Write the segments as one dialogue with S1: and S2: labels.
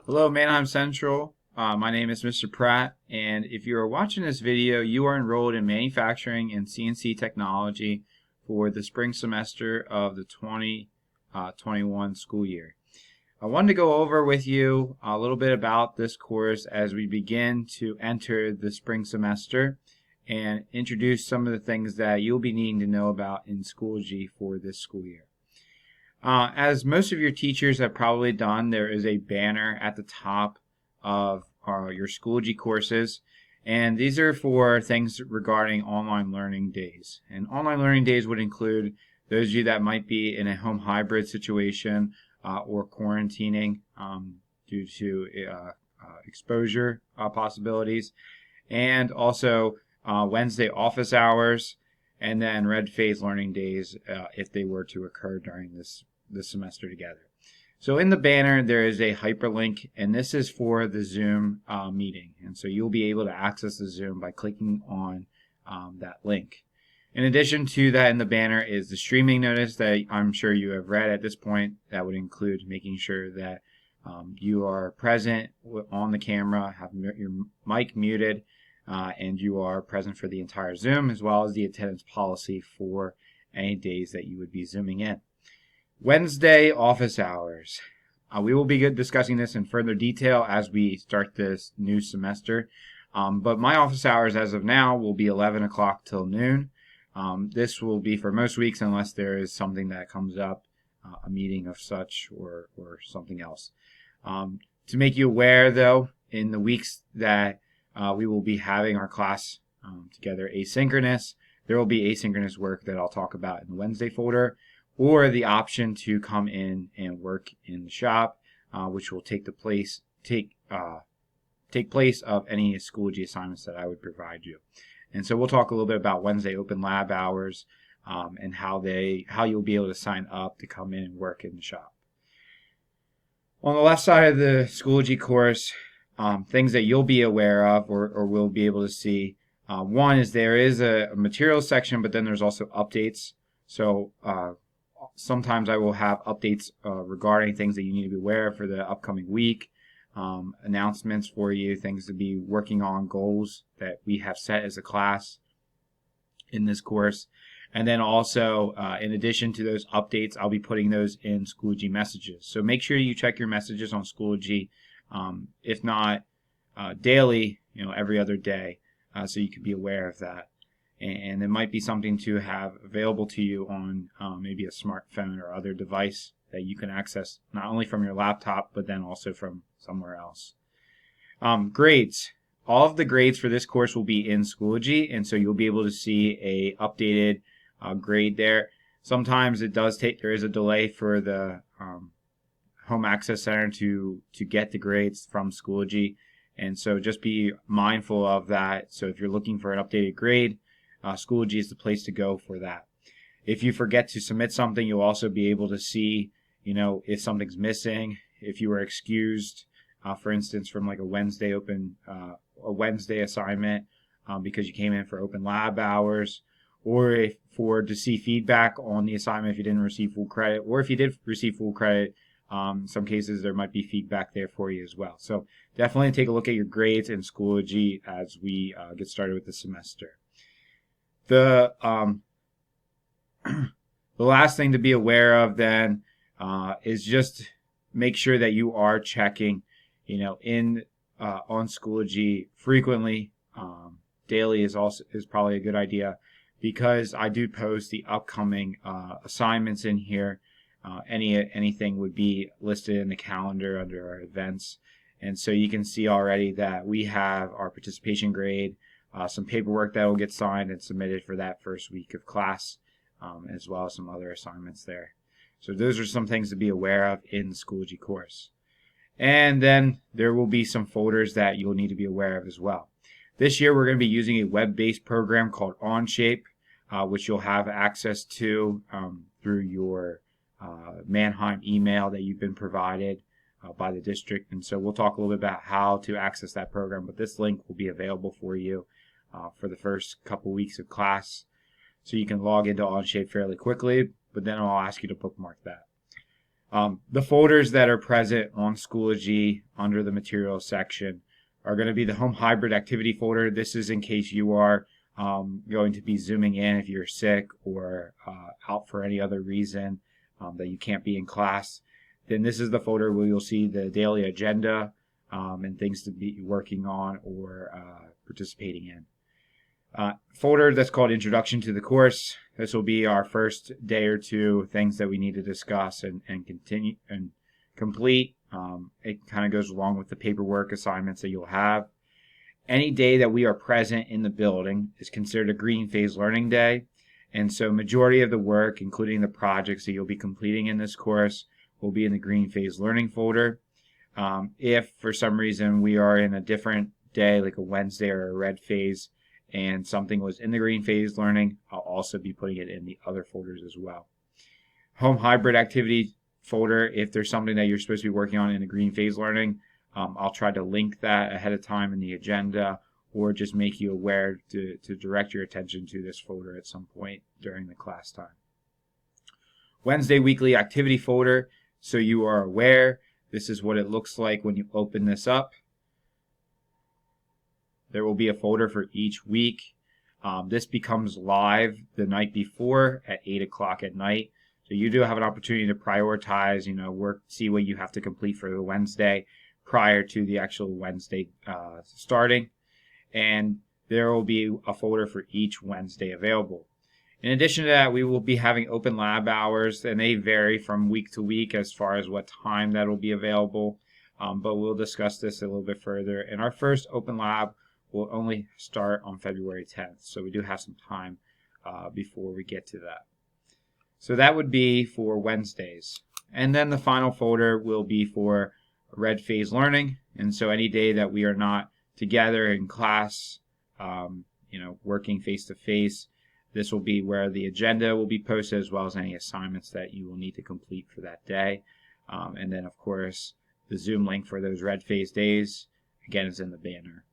S1: Hello, Manheim Central. My name is Mr. Pratt, and if you are watching this video, you are enrolled in manufacturing and CNC technology for the spring semester of the 2021 school year. I wanted to go over with you a little bit about this course as we begin to enter the spring semester and introduce some of the things that you'll be needing to know about in Schoology for this school year. As most of your teachers have probably done, there is a banner at the top of your Schoology courses, and these are for things regarding online learning days. And online learning days would include those of you that might be in a home hybrid situation or quarantining due to exposure possibilities, and also Wednesday office hours, and then red phase learning days if they were to occur during this semester together. So in the banner there is a hyperlink, and this is for the Zoom meeting, and so you'll be able to access the Zoom by clicking on that link. In addition to that, in the banner is the streaming notice that I'm sure you have read at this point. That would include making sure that you are present on the camera, have your mic muted, and you are present for the entire Zoom, as well as the attendance policy for any days that you would be Zooming in. Wednesday office hours. We will be discussing this in further detail as we start this new semester. But my office hours as of now will be 11 o'clock till noon. This will be for most weeks unless there is something that comes up, a meeting of such or something else. To make you aware, though, in the weeks that we will be having our class together asynchronous, there will be asynchronous work that I'll talk about in the Wednesday folder, or the option to come in and work in the shop, which will take place of any Schoology assignments that I would provide you. And so we'll talk a little bit about Wednesday open lab hours and how you'll be able to sign up to come in and work in the shop. On the left side of the Schoology course, things that you'll be aware of or will be able to see. One is there is a materials section, but then there's also updates. So sometimes I will have updates regarding things that you need to be aware of for the upcoming week, announcements for you, things to be working on, goals that we have set as a class in this course. And then also, in addition to those updates, I'll be putting those in Schoology messages. So make sure you check your messages on Schoology, if not daily, every other day, so you can be aware of that. And it might be something to have available to you on maybe a smartphone or other device that you can access not only from your laptop, but then also from somewhere else. Grades. All of the grades for this course will be in Schoology, and so you'll be able to see a updated grade there. Sometimes there is a delay for the Home Access Center to get the grades from Schoology, and so just be mindful of that. So if you're looking for an updated grade, Schoology is the place to go for that. If you forget to submit something, you'll also be able to see, if something's missing, if you were excused, for instance, from like a Wednesday assignment because you came in for open lab hours, or to see feedback on the assignment if you didn't receive full credit, or if you did receive full credit. In some cases there might be feedback there for you as well. So definitely take a look at your grades in Schoology as we get started with the semester. The last thing to be aware of then is just make sure that you are checking, on Schoology frequently. Daily is probably a good idea, because I do post the upcoming assignments in here. Anything would be listed in the calendar under our events, and so you can see already that we have our participation grade. Some paperwork that will get signed and submitted for that first week of class, as well as some other assignments there. So those are some things to be aware of in the Schoology course. And then there will be some folders that you'll need to be aware of as well. This year we're going to be using a web-based program called Onshape, which you'll have access to through your Manheim email that you've been provided by the district. And so we'll talk a little bit about how to access that program, but this link will be available for you for the first couple weeks of class. So you can log into Onshape fairly quickly, but then I'll ask you to bookmark that. The folders that are present on Schoology under the materials section are going to be the home hybrid activity folder. This is in case you are going to be zooming in if you're sick or out for any other reason that you can't be in class. Then this is the folder where you'll see the daily agenda and things to be working on or participating in. Folder that's called Introduction to the Course. This will be our first day or two things that we need to discuss and continue and complete. It kind of goes along with the paperwork assignments that you'll have. Any day that we are present in the building is considered a green phase learning day. And so majority of the work, including the projects that you'll be completing in this course, will be in the green phase learning folder. If for some reason we are in a different day, like a Wednesday or a red phase, and something was in the green phase learning, I'll also be putting it in the other folders as well. Home hybrid activity folder, if there's something that you're supposed to be working on in the green phase learning, I'll try to link that ahead of time in the agenda or just make you aware to direct your attention to this folder at some point during the class time. Wednesday weekly activity folder, so you are aware, this is what it looks like when you open this up. There will be a folder for each week. This becomes live the night before at 8 o'clock at night. So you do have an opportunity to prioritize, work, see what you have to complete for the Wednesday prior to the actual Wednesday starting. And there will be a folder for each Wednesday available. In addition to that, we will be having open lab hours, and they vary from week to week as far as what time that will be available. But we'll discuss this a little bit further. And our first open lab will only start on February 10th, so we do have some time before we get to that. So that would be for Wednesdays. And then the final folder will be for red phase learning, and so any day that we are not together in class, working face-to-face, this will be where the agenda will be posted as well as any assignments that you will need to complete for that day. And then, of course, the Zoom link for those red phase days, again, is in the banner.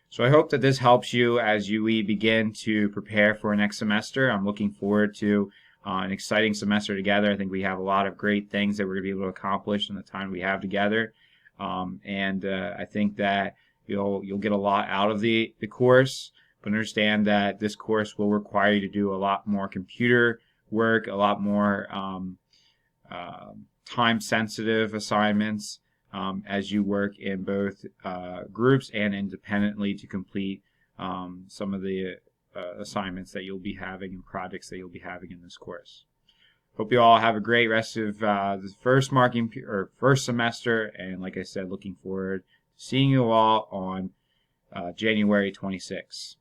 S1: So I hope that this helps you as we begin to prepare for next semester. I'm looking forward to an exciting semester together. I think we have a lot of great things that we're going to be able to accomplish in the time we have together. I think that you'll get a lot out of the course, but understand that this course will require you to do a lot more computer work, a lot more time-sensitive assignments, as you work in both groups and independently to complete some of the assignments that you'll be having and projects that you'll be having in this course. Hope you all have a great rest of the first semester, and like I said, looking forward to seeing you all on January 26th.